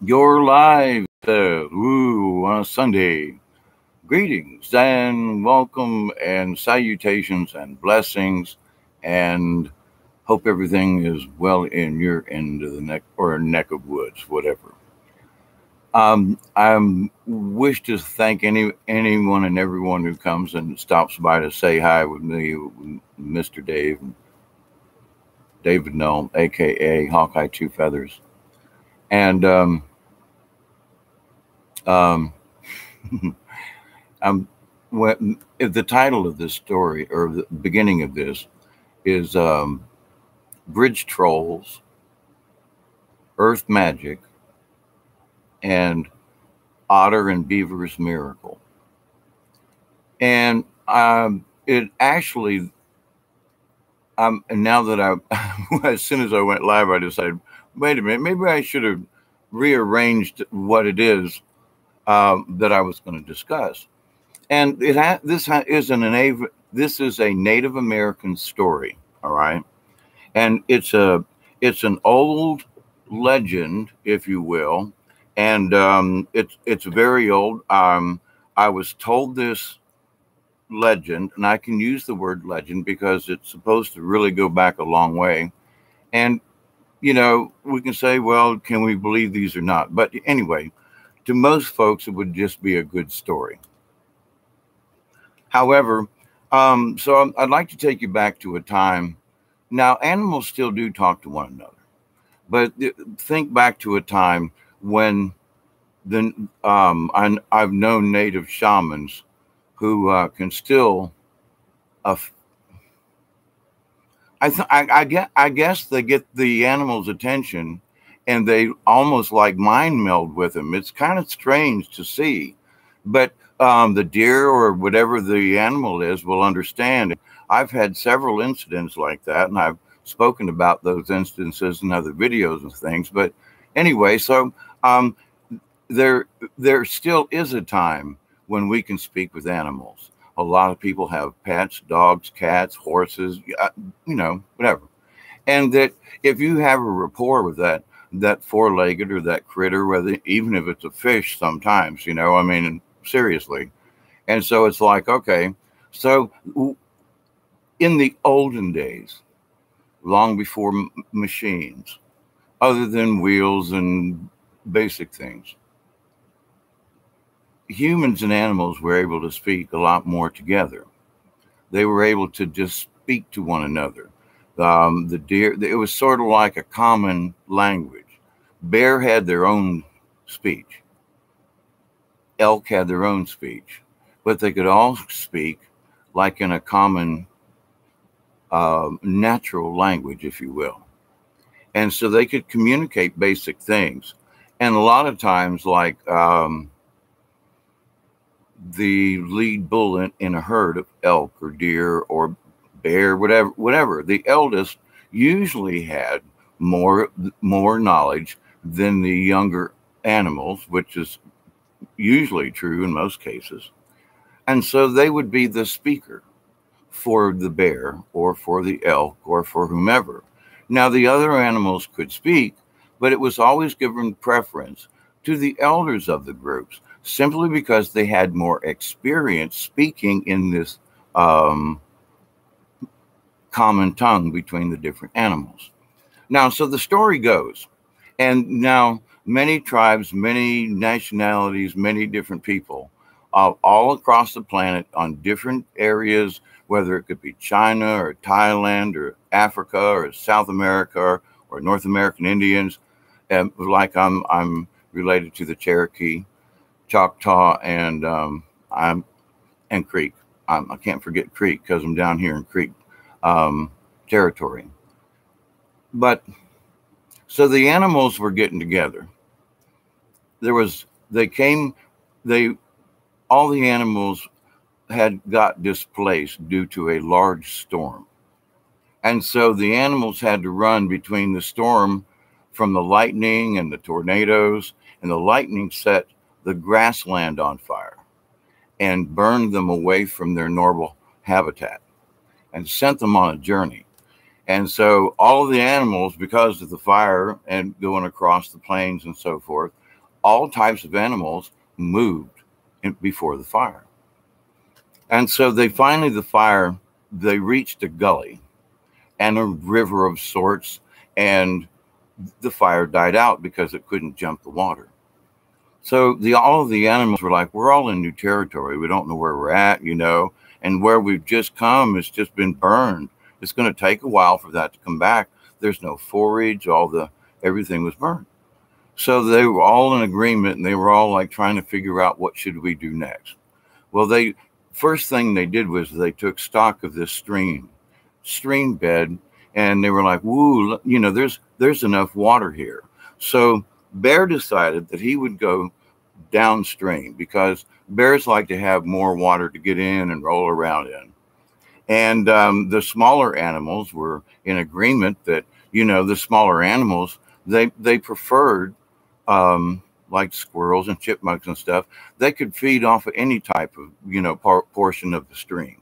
You're live on a Sunday. Greetings and welcome and salutations and blessings, and hope everything is well in your end of the neck or neck of woods, whatever. I wish to thank anyone and everyone who comes and stops by to say hi with me, Mr. David Null, aka Hawkeye Two Feathers, and um, I'm if the title of this story or the beginning of this is Bridge Trolls, Earth Magic, and Otter and Beaver's Miracle. And it actually, and now that as soon as I went live, I decided, wait a minute, maybe I should have rearranged what it is that I was going to discuss. And this is a Native American story, all right, and it's an old legend, if you will, and it's very old. I was told this legend, and I can use the word legend because it's supposed to really go back a long way. And we can say, well, can we believe these or not? But anyway, to most folks, it would just be a good story. However, I'd like to take you back to a time. Now, animals still do talk to one another, but think back to a time when I've known native shamans who can still, uh, I guess they get the animal's attention, and they almost like mind meld with them. It's kind of strange to see, but the deer or whatever the animal is will understand. I've had several incidents like that, and I've spoken about those instances in other videos and things. But anyway, so um, there still is a time when we can speak with animals. A lot of people have pets, dogs, cats, horses, whatever. And that if you have a rapport with that four-legged or that critter, whether even if it's a fish, sometimes, I mean, seriously. And so it's like, okay, so in the olden days, long before machines, other than wheels and basic things, humans and animals were able to speak a lot more together. They were able to just speak to one another. The deer, it was sort of like a common language. Bear had their own speech. Elk had their own speech, but they could all speak like in a common natural language, if you will. And so they could communicate basic things. And a lot of times, like the lead bull in a herd of elk or deer or bear, whatever, the eldest usually had more knowledge than the younger animals, which is usually true in most cases. And so they would be the speaker for the bear or for the elk or for whomever. Now, the other animals could speak, but it was always given preference to the elders of the groups simply because they had more experience speaking in this common tongue between the different animals. Now, so the story goes, and now many tribes, many nationalities, many different people, all across the planet on different areas, whether it could be China or Thailand or Africa or South America or North American Indians, like I'm related to the Cherokee, Choctaw, and I'm and Creek. I can't forget Creek because I'm down here in Creek territory. But so the animals were getting together. They came, they all the animals had got displaced due to a large storm. And so the animals had to run between the storm from the lightning and the tornadoes, and the lightning set the grassland on fire and burned them away from their normal habitat and sent them on a journey. And so all of the animals, because of the fire and going across the plains and so forth, all types of animals moved before the fire. And so they finally, they reached a gully and a river of sorts, and the fire died out because it couldn't jump the water. So all of the animals were like, we're all in new territory. We don't know where we're at, and where we've just come has just been burned. It's going to take a while for that to come back. There's no forage. Everything was burned. So they were all in agreement, and they were all like trying to figure out what should we do next. Well, first thing they did was they took stock of this stream bed, and they were like, woo, there's enough water here. So Bear decided that he would go downstream because bears like to have more water to get in and roll around in. And the smaller animals were in agreement that, the smaller animals, they preferred, like squirrels and chipmunks and stuff, they could feed off of any type of, portion of the stream.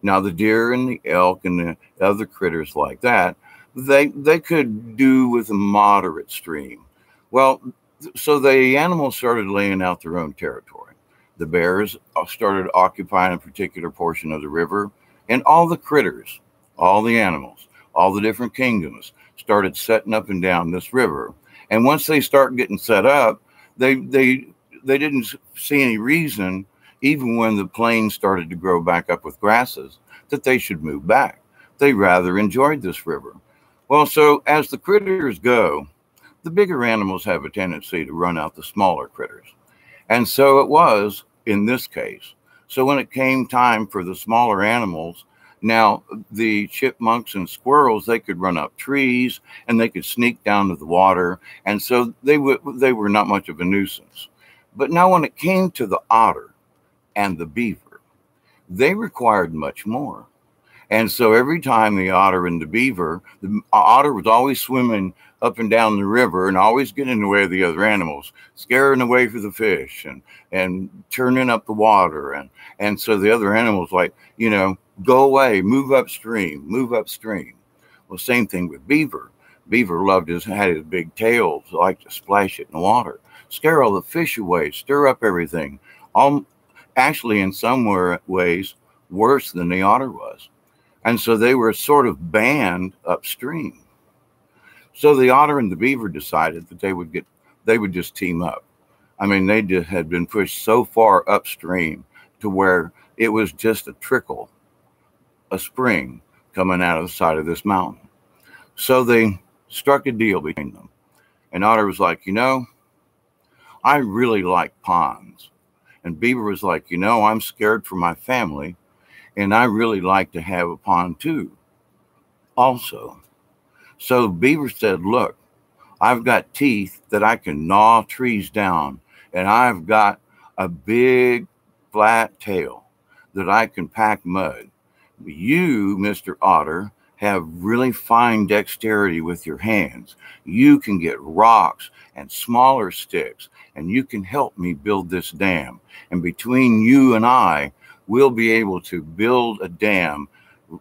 Now, the deer and the elk and the other critters like that, they could do with a moderate stream. Well, so the animals started laying out their own territory. The bears started occupying a particular portion of the river, and all the critters, all the animals, all the different kingdoms started setting up and down this river. And once they start getting set up, they didn't see any reason, even when the plains started to grow back up with grasses, that they should move back. They rather enjoyed this river. Well, so as the critters go, the bigger animals have a tendency to run out the smaller critters. And so it was in this case. So when it came time for the smaller animals, now the chipmunks and squirrels, they could run up trees and they could sneak down to the water. And so they were not much of a nuisance. But now when it came to the otter and the beaver, they required much more. And so every time the otter and the otter was always swimming up and down the river and always getting in the way of the other animals, scaring away for the fish and turning up the water. And so the other animals like, go away, move upstream, move upstream. Well, same thing with Beaver. Beaver had his big tail, liked to splash it in the water, scare all the fish away, stir up everything. Actually, in some ways, worse than the otter was. And so they were sort of banned upstream. So the otter and the beaver decided that they would just team up. I mean, they had been pushed so far upstream to where it was just a trickle, a spring coming out of the side of this mountain. So they struck a deal between them. And Otter was like, I really like ponds. And Beaver was like, I'm scared for my family, and I really like to have a pond too, also. So Beaver said, look, I've got teeth that I can gnaw trees down, and I've got a big flat tail that I can pack mud. You, Mr. Otter, have really fine dexterity with your hands. You can get rocks and smaller sticks, and you can help me build this dam. And between you and I, we'll be able to build a dam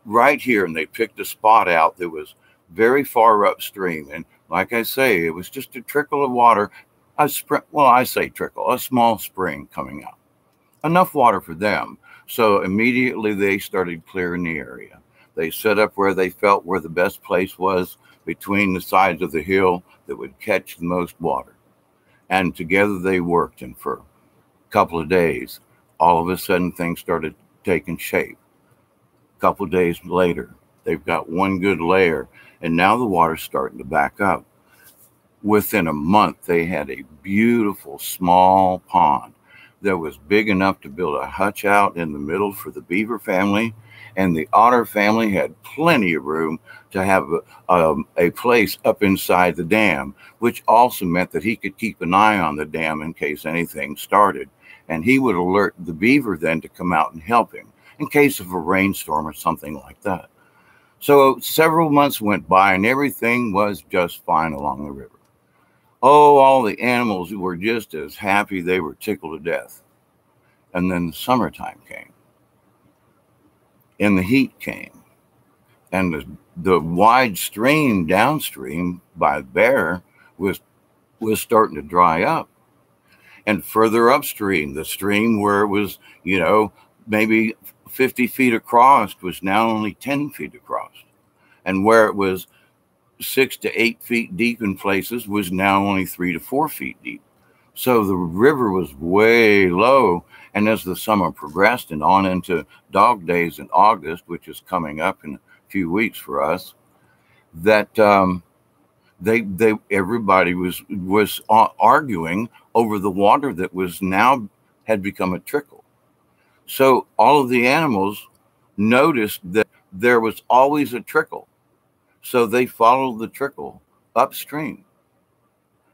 right here. And they picked a spot out that was very far upstream. And like I say, it was just a trickle of water, I say trickle, a small spring coming out. Enough water for them. So immediately they started clearing the area. They set up where they felt where the best place was between the sides of the hill that would catch the most water. And together they worked, and for a couple of days, all of a sudden things started taking shape. A couple of days later, they've got one good layer, and now the water's starting to back up. Within a month, they had a beautiful small pond that was big enough to build a hutch out in the middle for the Beaver family, and the Otter family had plenty of room to have a place up inside the dam, which also meant that he could keep an eye on the dam in case anything started. And he would alert the Beaver then to come out and help him in case of a rainstorm or something like that. So several months went by and everything was just fine along the river. Oh, all the animals were just as happy. They were tickled to death. And then the summertime came. And the heat came. And the wide stream downstream by the Bear was starting to dry up. And further upstream, the stream where it was, maybe 50 feet across was now only 10 feet across. And where it was 6 to 8 feet deep in places was now only 3 to 4 feet deep. So the river was way low. And as the summer progressed and on into dog days in August, which is coming up in a few weeks for us, that everybody was arguing over the water that was now had become a trickle. So all of the animals noticed that there was always a trickle. So they followed the trickle upstream.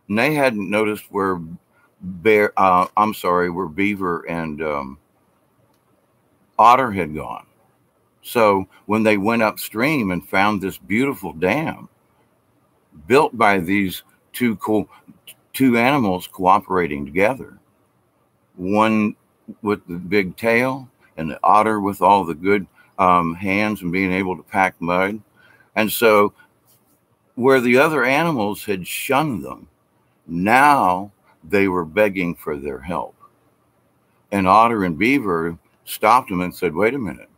And they hadn't noticed where where Beaver and Otter had gone. So when they went upstream and found this beautiful dam built by these two animals cooperating together, one with the big tail and the otter with all the good hands and being able to pack mud. And so where the other animals had shunned them, now they were begging for their help. And Otter and Beaver stopped them and said, wait a minute,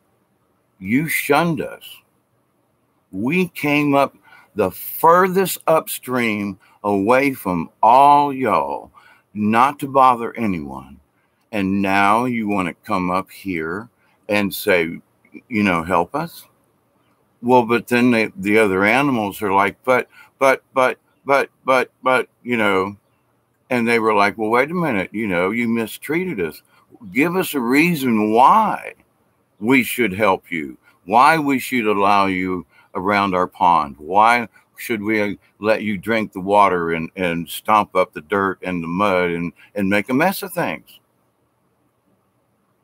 you shunned us. We came up the furthest upstream away from all y'all, not to bother anyone. And now you want to come up here and say, help us? Well, but then the other animals are like, but, and they were like, well, wait a minute, you mistreated us. Give us a reason why we should help you, why we should allow you around our pond. Why should we let you drink the water and stomp up the dirt and the mud and make a mess of things?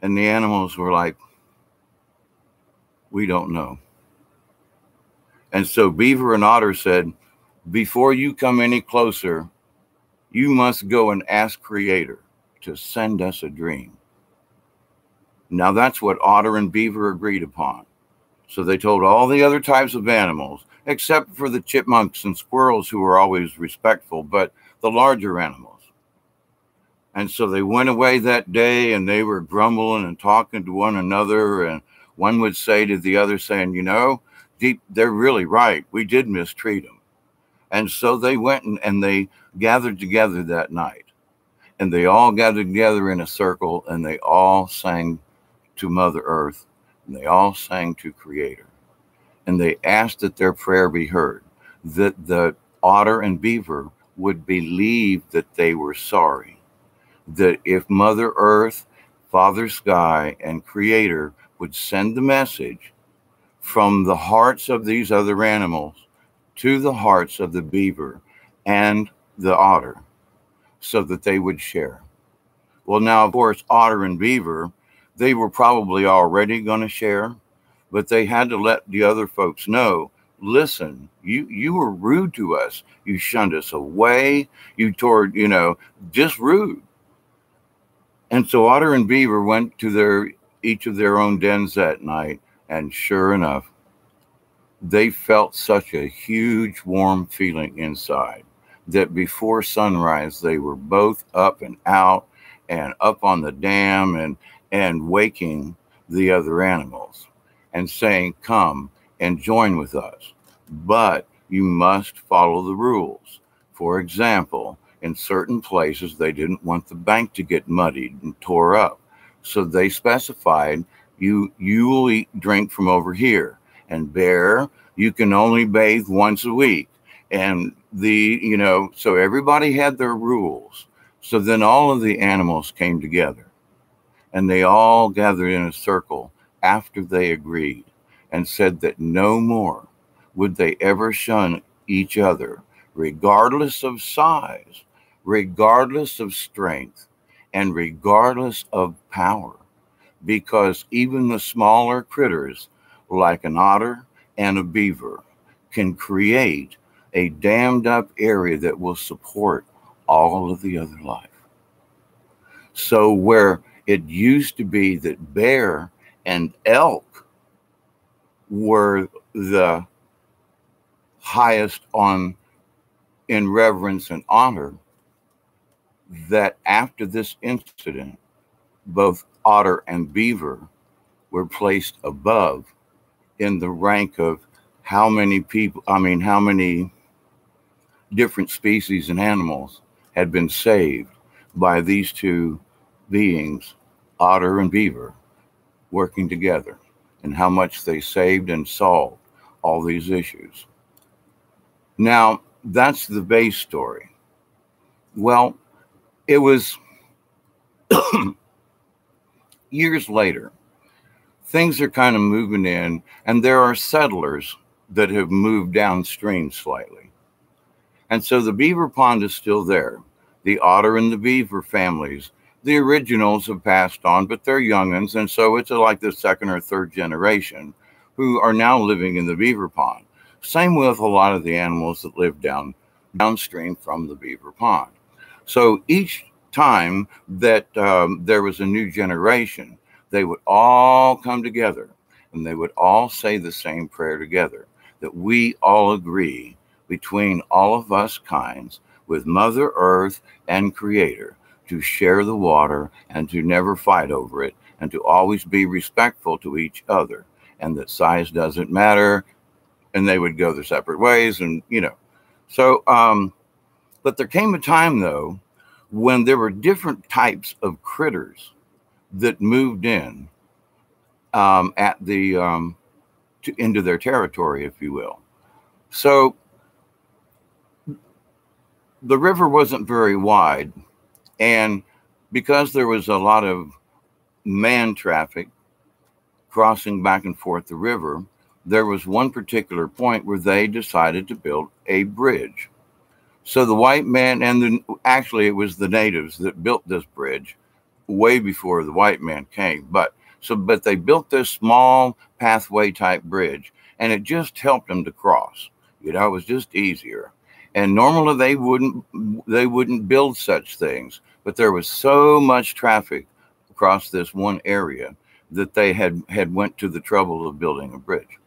And the animals were like, we don't know. And so Beaver and Otter said, before you come any closer, you must go and ask Creator to send us a dream. Now that's what Otter and Beaver agreed upon. So they told all the other types of animals, except for the chipmunks and squirrels who were always respectful, but the larger animals. And so they went away that day and they were grumbling and talking to one another. And one would say to the other saying, they're really right. We did mistreat them. And so they went and they gathered together that night. And they all gathered together in a circle and they all sang to Mother Earth. And they all sang to Creator. And they asked that their prayer be heard, that the Otter and Beaver would believe that they were sorry, that if Mother Earth, Father Sky, and Creator would send the message from the hearts of these other animals to the hearts of the Beaver and the Otter, so that they would share. Well, now, of course, Otter and Beaver, they were probably already going to share, but they had to let the other folks know, listen, you were rude to us. You shunned us away. You just rude. And so Otter and Beaver went to each of their own dens that night. And sure enough, they felt such a huge warm feeling inside that before sunrise, they were both up and out and up on the dam and waking the other animals and saying, come and join with us. But you must follow the rules. For example, in certain places, they didn't want the bank to get muddied and tore up. So they specified, you will drink from over here. And Bear, you can only bathe once a week. And so everybody had their rules. So then all of the animals came together and they all gathered in a circle after they agreed and said that no more would they ever shun each other, regardless of size, regardless of strength, and regardless of power, because even the smaller critters like an otter and a beaver can create a dammed up area that will support all of the other life. So where it used to be that bear and elk were the highest in reverence and honor, that after this incident, both Otter and Beaver were placed above in the rank of how many people, I mean, how many different species and animals had been saved by these two beings, Otter and Beaver, working together, and how much they saved and solved all these issues. Now, that's the base story. Well, it was years later. Things are kind of moving in, and there are settlers that have moved downstream slightly. And so the beaver pond is still there. The otter and the beaver families, the originals have passed on, but they're youngins. And so it's like the second or third generation who are now living in the beaver pond. Same with a lot of the animals that live downstream from the beaver pond. So each time that there was a new generation, they would all come together and they would all say the same prayer together, that we all agree between all of us kinds with Mother Earth and Creator to share the water and to never fight over it and to always be respectful to each other, and that size doesn't matter. And they would go their separate ways, and so but there came a time though when there were different types of critters that moved in at the into their territory, if you will. So the river wasn't very wide, and because there was a lot of man traffic crossing back and forth the river, there was one particular point where they decided to build a bridge. So the white man actually it was the natives that built this bridge way before the white man came. But they built this small pathway type bridge, and it just helped them to cross. It was just easier. And normally they wouldn't build such things, but there was so much traffic across this one area that they had went to the trouble of building a bridge.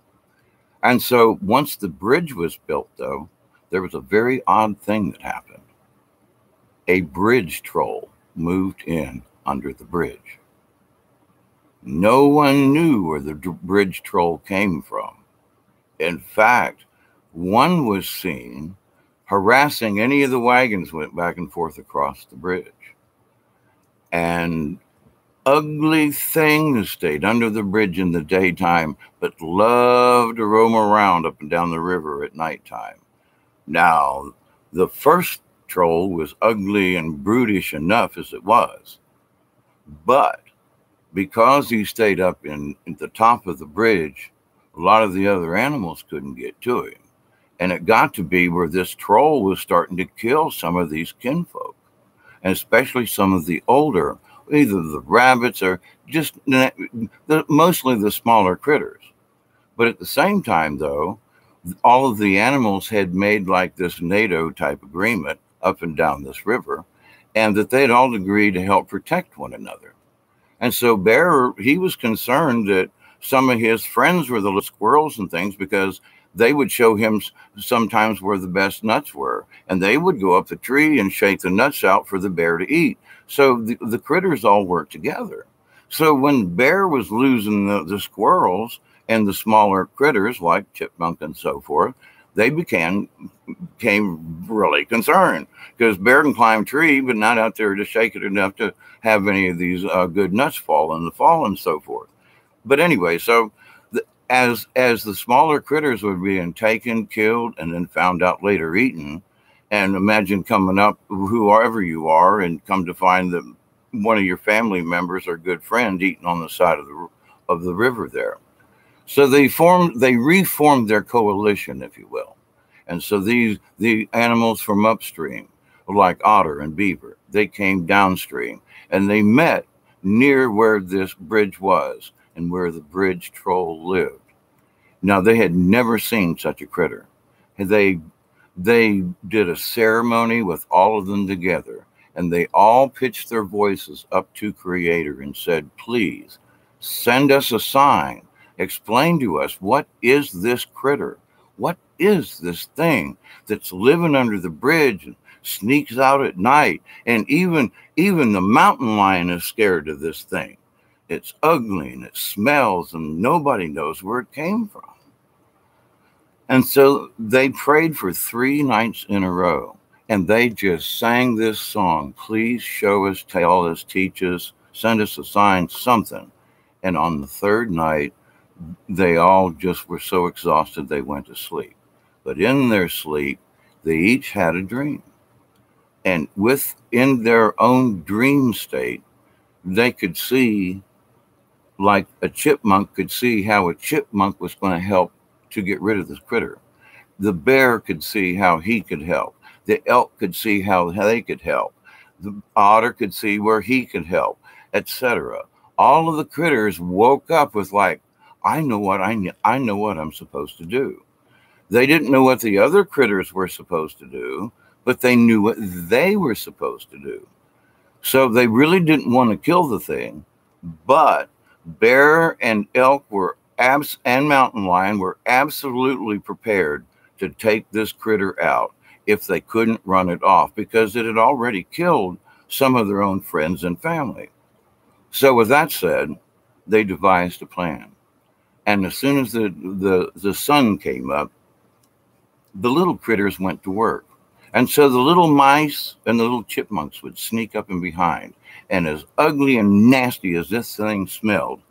And so once the bridge was built, though, there was a very odd thing that happened. A bridge troll moved in under the bridge. No one knew where the bridge troll came from. In fact, one was seen harassing any of the wagons went back and forth across the bridge. And ugly things stayed under the bridge in the daytime, but loved to roam around up and down the river at nighttime. Now, the first troll was ugly and brutish enough as it was, but because he stayed up in the top of the bridge, a lot of the other animals couldn't get to him. And it got to be where this troll was starting to kill some of these kinfolk, and especially some of the older, either the rabbits or just mostly the smaller critters. But at the same time, though, all of the animals had made like this NATO type agreement up and down this river, and that they'd all agreed to help protect one another. And so Bear, he was concerned that some of his friends were the little squirrels and things, because they would show him sometimes where the best nuts were, and they would go up the tree and shake the nuts out for the bear to eat. So the critters all worked together. So when Bear was losing the squirrels and the smaller critters like chipmunk and so forth, they became really concerned, because Bear can climb tree, but not out there to shake it enough to have any of these good nuts fall in the fall and so forth. But anyway, so as the smaller critters were being taken, killed, and then found out later eaten, and imagine coming up, whoever you are, and come to find that one of your family members or good friend eaten on the side of the river there. So they reformed their coalition, if you will. And so the animals from upstream, like Otter and Beaver, they came downstream, and they met near where this bridge was and where the bridge troll lived. Now, they had never seen such a critter. They did a ceremony with all of them together, and they all pitched their voices up to Creator and said, please send us a sign. Explain to us, what is this critter? What is this thing that's living under the bridge and sneaks out at night? And even the mountain lion is scared of this thing. It's ugly and it smells and nobody knows where it came from. And so they prayed for 3 nights in a row, and they just sang this song, please show us, tell us, teach us, send us a sign, something. And on the 3rd night, they all just were so exhausted they went to sleep. But in their sleep, they each had a dream. And within their own dream state, they could see, like a chipmunk could see how a chipmunk was going to help to get rid of this critter. The bear could see how he could help. The elk could see how they could help. The otter could see where he could help, etc. All of the critters woke up with like, I know what I'm supposed to do. They didn't know what the other critters were supposed to do, but they knew what they were supposed to do. So they really didn't want to kill the thing, but bear and elk and mountain lion were absolutely prepared to take this critter out if they couldn't run it off, because it had already killed some of their own friends and family. So with that said, they devised a plan. And as soon as the sun came up, the little critters went to work. And so the little mice and the little chipmunks would sneak up in behind. And as ugly and nasty as this thing smelled,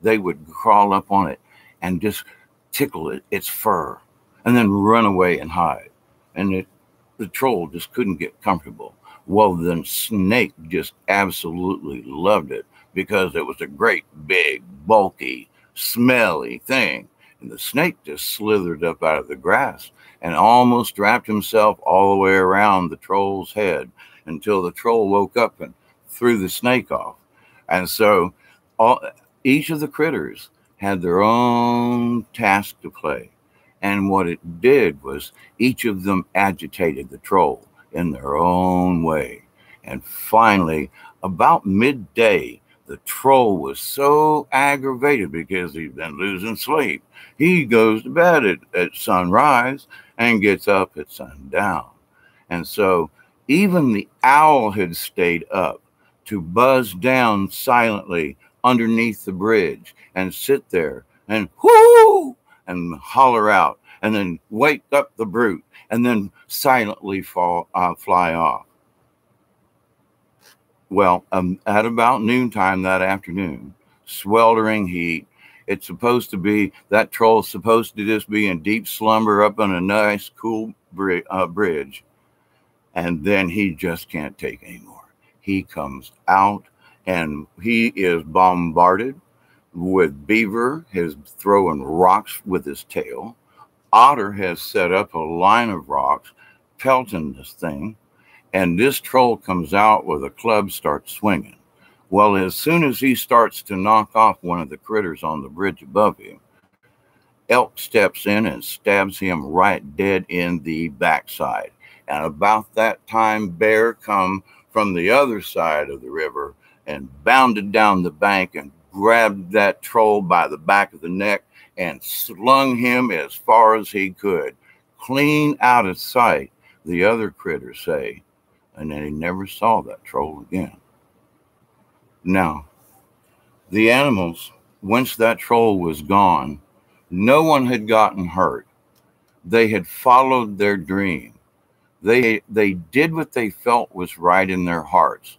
they would crawl up on it and just tickle its fur and then run away and hide. And the troll just couldn't get comfortable. Well, then Snake just absolutely loved it because it was a great, big, bulky, smelly thing. And the snake just slithered up out of the grass and almost wrapped himself all the way around the troll's head until the troll woke up and threw the snake off. And so each of the critters had their own task to play. And what it did was each of them agitated the troll in their own way. And finally, about midday, the troll was so aggravated because he'd been losing sleep. He goes to bed at sunrise and gets up at sundown. And so even the owl had stayed up to buzz down silently underneath the bridge and sit there and whoo and holler out and then wake up the brute and then silently fly off. Well, at about noontime that afternoon, sweltering heat, it's supposed to be, that troll's supposed to just be in deep slumber up on a nice, cool bridge. And then he just can't take anymore. He comes out and he is bombarded with Beaver, who's throwing rocks with his tail. Otter has set up a line of rocks, pelting this thing. And this troll comes out with a club, starts swinging. Well, as soon as he starts to knock off one of the critters on the bridge above him, Elk steps in and stabs him right dead in the backside. And about that time, Bear come from the other side of the river and bounded down the bank and grabbed that troll by the back of the neck and slung him as far as he could, clean out of sight, the other critters say. And then he never saw that troll again. Now, the animals, once that troll was gone, no one had gotten hurt. They had followed their dream. They did what they felt was right in their hearts.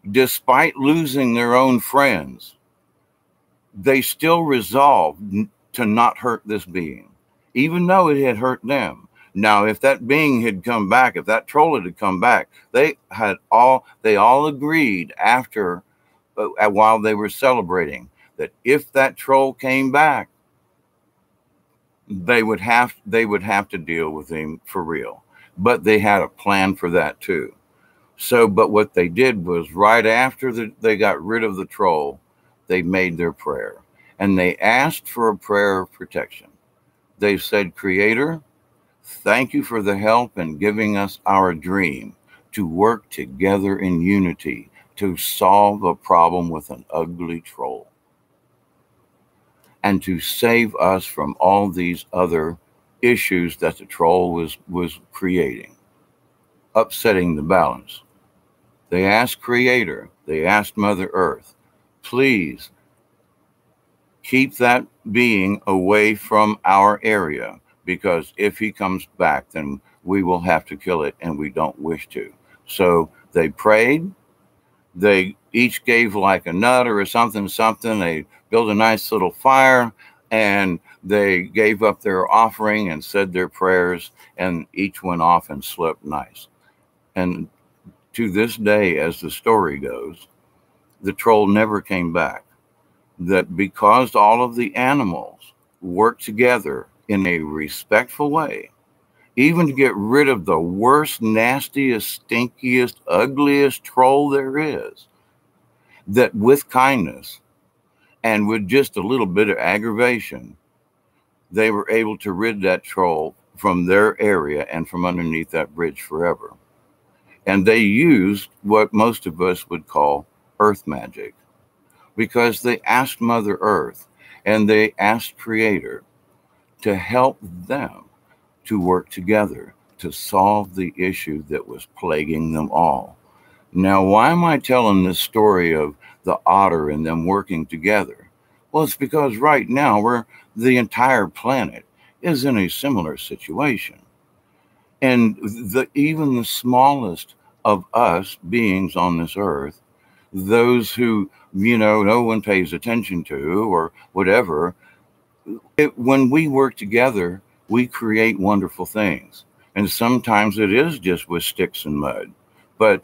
Despite losing their own friends, they still resolved to not hurt this being, even though it had hurt them. Now, if that being had come back, if that troll had come back, they all agreed after, while they were celebrating, that if that troll came back, they would have to deal with him for real. But they had a plan for that too. So, but what they did was right after they got rid of the troll, they made their prayer, and they asked for a prayer of protection. They said, Creator, thank you for the help in giving us our dream to work together in unity to solve a problem with an ugly troll and to save us from all these other issues that the troll was creating, upsetting the balance. They asked Creator, they asked Mother Earth, please keep that being away from our area, because if he comes back, then we will have to kill it, and we don't wish to. So they prayed. They each gave like a nut or something. They built a nice little fire, and they gave up their offering and said their prayers, and each went off and slept nice. And to this day, as the story goes, the troll never came back. That because all of the animals worked together in a respectful way, even to get rid of the worst, nastiest, stinkiest, ugliest troll there is, that with kindness and with just a little bit of aggravation, they were able to rid that troll from their area and from underneath that bridge forever. And they used what most of us would call earth magic, because they asked Mother Earth and they asked Creator to help them to work together to solve the issue that was plaguing them all. Now, why am I telling this story of the otter and them working together? Well, it's because right now the entire planet is in a similar situation. And even the smallest of us beings on this earth, those who, no one pays attention to or whatever, when we work together, we create wonderful things. And sometimes it is just with sticks and mud. But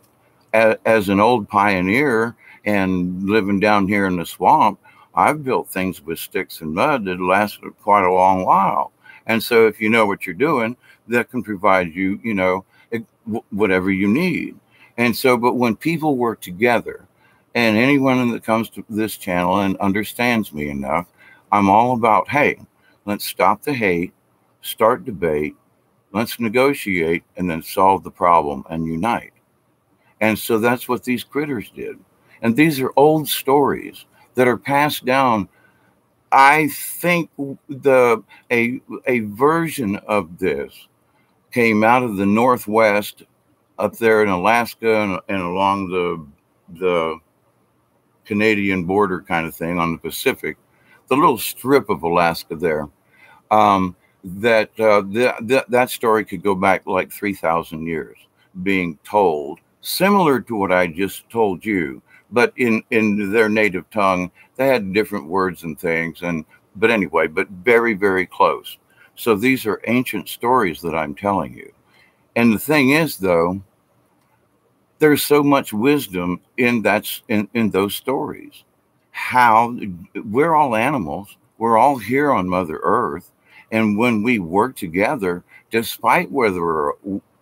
as an old pioneer and living down here in the swamp, I've built things with sticks and mud that lasted quite a long while. And so if you know what you're doing, that can provide you, whatever you need. And so, but when people work together, and anyone that comes to this channel and understands me enough, I'm all about, hey, let's stop the hate, start debate, let's negotiate, and then solve the problem and unite. And so that's what these critters did. And these are old stories that are passed down. I think a version of this came out of the Northwest up there in Alaska and along the Canadian border kind of thing on the Pacific, the little strip of Alaska there. That story could go back like 3,000 years, being told similar to what I just told you, but in their native tongue. They had different words and things, but anyway, but very, very close. So these are ancient stories that I'm telling you. And the thing is, though, there's so much wisdom in those stories. How we're all animals, we're all here on Mother Earth, and when we work together, despite whether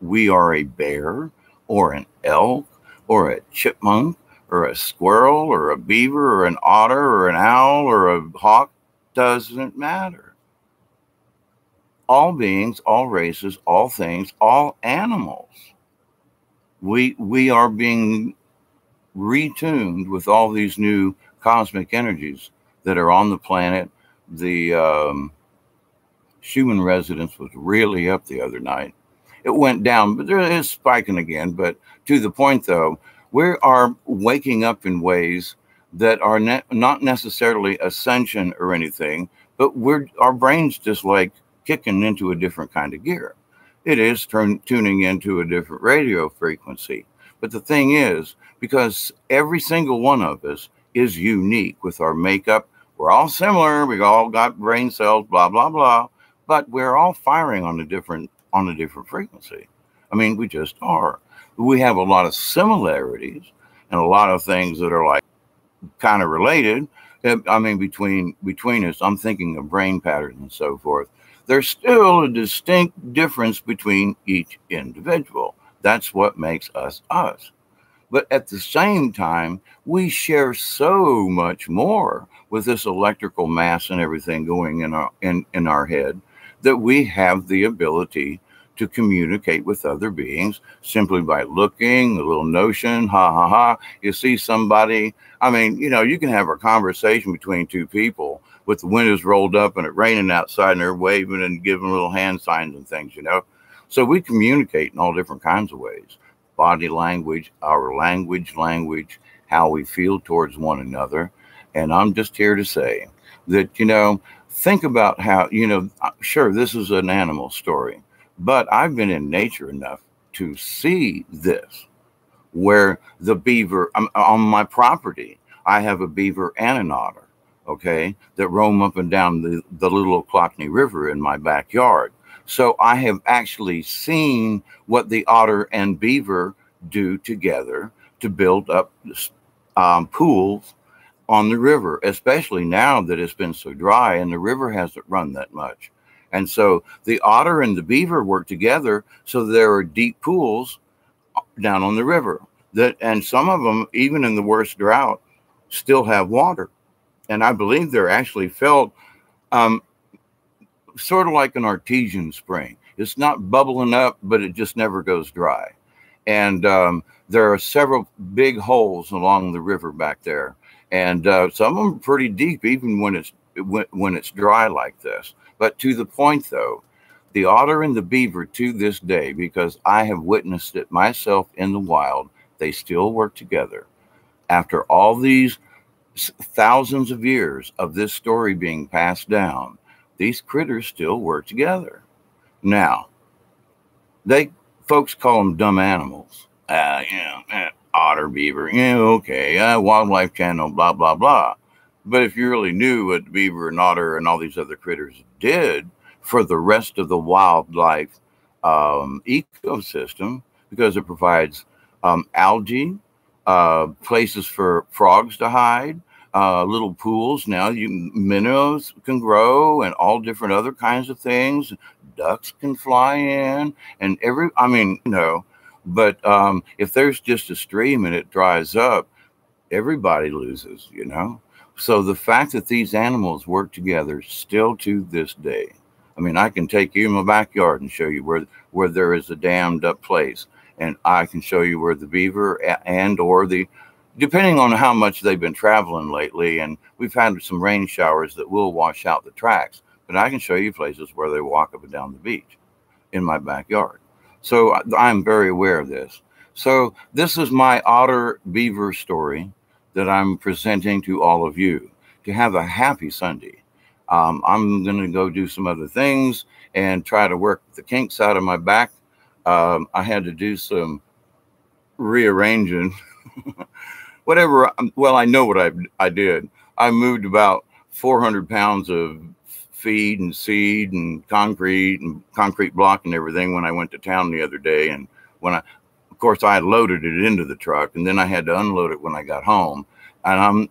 we are a bear or an elk or a chipmunk or a squirrel or a beaver or an otter or an owl or a hawk, doesn't matter. All beings, all races, all things, all animals. We are being retuned with all these new cosmic energies that are on the planet. The Schumann resonance was really up the other night. It went down, but there is spiking again. But to the point, though, we are waking up in ways that are not necessarily ascension or anything, but our brains just like kicking into a different kind of gear. It is tuning into a different radio frequency. But the thing is, because every single one of us is unique with our makeup, we're all similar. We all got brain cells, blah, blah, blah, but we're all firing on a different frequency. I mean, we just are. We have a lot of similarities and a lot of things that are like kind of related. I mean, between us, I'm thinking of brain patterns and so forth. There's still a distinct difference between each individual. That's what makes us us. But at the same time, we share so much more with this electrical mass and everything going in our head, that we have the ability to communicate with other beings simply by looking, a little notion, ha, ha, ha. You see somebody, I mean, you can have a conversation between two people with the windows rolled up and it raining outside, and they're waving and giving little hand signs and things, you know. So we communicate in all different kinds of ways. Body language, our language, how we feel towards one another. And I'm just here to say that, you know, think about how, you know, sure, this is an animal story, but I've been in nature enough to see this, where the beaver on my property, I have a beaver and an otter, okay, that roam up and down the little Clockney River in my backyard. So I have actually seen what the otter and beaver do together to build up pools on the river, especially now that it's been so dry and the river hasn't run that much. And so the otter and the beaver work together, so there are deep pools down on the river that, and some of them, even in the worst drought, still have water. And I believe they're actually filled sort of like an artesian spring. It's not bubbling up, but it just never goes dry. And there are several big holes along the river back there, and some of them are pretty deep, even when it's dry like this. But to the point, though, the otter and the beaver to this day, because I have witnessed it myself in the wild, they still work together. After all these thousands of years of this story being passed down, these critters still work together. Now, folks call them dumb animals. Otter, beaver, okay, Wildlife Channel, blah, blah, blah. But if you really knew what the beaver and otter and all these other critters did for the rest of the wildlife ecosystem, because it provides algae, places for frogs to hide, little pools. Now minnows can grow and all different other kinds of things. Ducks can fly in and but if there's just a stream and it dries up, everybody loses, you know? So the fact that these animals work together still to this day, I mean, I can take you in my backyard and show you where there is a dammed up place. And I can show you where the beaver depending on how much they've been traveling lately, and we've had some rain showers that will wash out the tracks, but I can show you places where they walk up and down the beach in my backyard. So I'm very aware of this. So this is my otter beaver story that I'm presenting to all of you to have a happy Sunday. I'm going to go do some other things and try to work the kinks out of my back. I had to do some rearranging. Whatever. Well, I know what I did. I moved about 400 pounds of feed and seed and concrete block and everything when I went to town the other day. And of course, I loaded it into the truck, and then I had to unload it when I got home. And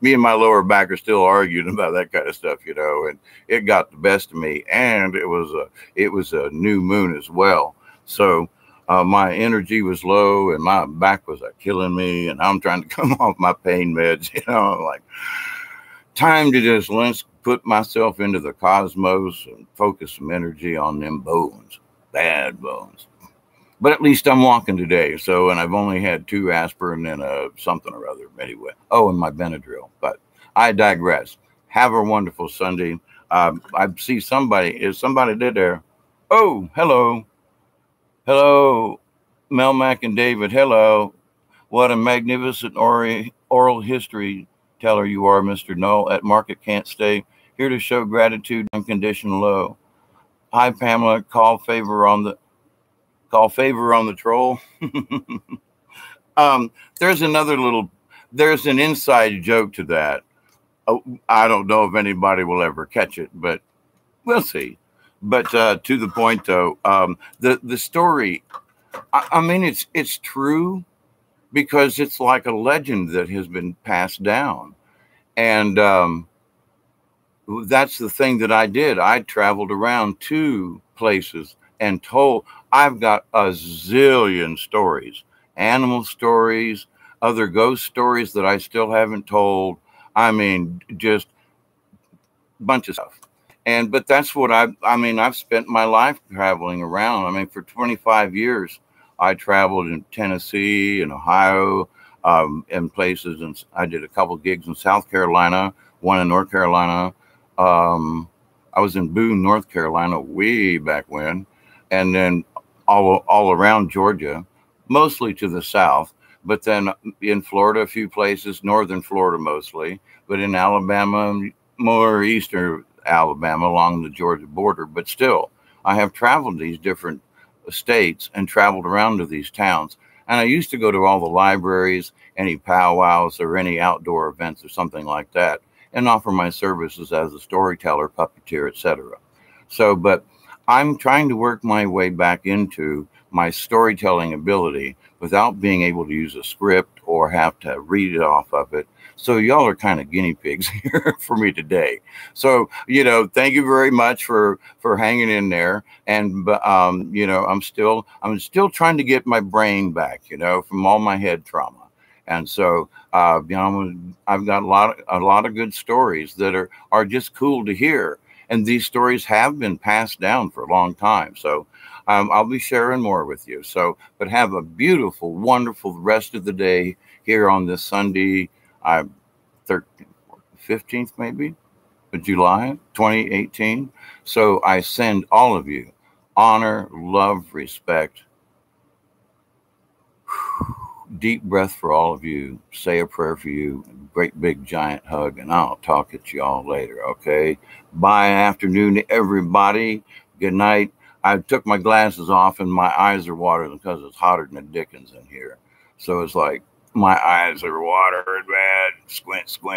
me and my lower back are still arguing about that kind of stuff, you know. And it got the best of me, and it was a new moon as well. So my energy was low, and my back was killing me, and I'm trying to come off my pain meds, you know. Like, time to just let's put myself into the cosmos and focus some energy on them bones, bad bones. But at least I'm walking today. So, and I've only had 2 aspirin and something or other anyway. Oh, and my Benadryl. But I digress. Have a wonderful Sunday. I see somebody. Is somebody there? Oh, hello. Hello, Melmac and David. Hello. What a magnificent oral history teller you are, Mr. Null. At market can't stay. Here to show gratitude, unconditional low. Hi, Pamela. Call favor on the troll. There's an inside joke to that. Oh, I don't know if anybody will ever catch it, but we'll see. But to the point, though, the story, I mean, it's true because it's like a legend that has been passed down. And that's the thing that I did. I traveled around 2 places and I've got a zillion stories, animal stories, other ghost stories that I still haven't told. I mean, just a bunch of stuff. But that's what I've spent my life traveling around. I mean, for 25 years, I traveled in Tennessee and Ohio, and places. And I did a couple gigs in South Carolina, one in North Carolina. I was in Boone, North Carolina, way back when, and then all around Georgia, mostly to the south. But then in Florida, a few places, northern Florida mostly, but in Alabama, more eastern Alabama along the Georgia border. But still, I have traveled these different states and traveled around to these towns. And I used to go to all the libraries, any powwows or any outdoor events or something like that, and offer my services as a storyteller, puppeteer, etc. So, but I'm trying to work my way back into my storytelling ability without being able to use a script or have to read it off of it. So y'all are kind of guinea pigs here for me today. So, thank you very much for hanging in there. And I'm still trying to get my brain back, from all my head trauma. And so, I've got a lot of good stories that are just cool to hear. And these stories have been passed down for a long time. So I'll be sharing more with you. So, but have a beautiful, wonderful rest of the day here on this Sunday, 15th maybe, of July 2018. So I send all of you honor, love, respect. Deep breath for all of you. Say a prayer for you. Great big giant hug, and I'll talk at you all later. Okay. Bye. Afternoon, everybody. Good night. I took my glasses off and my eyes are watering because it's hotter than the dickens in here. So it's like my eyes are watering, man. Squint, squint.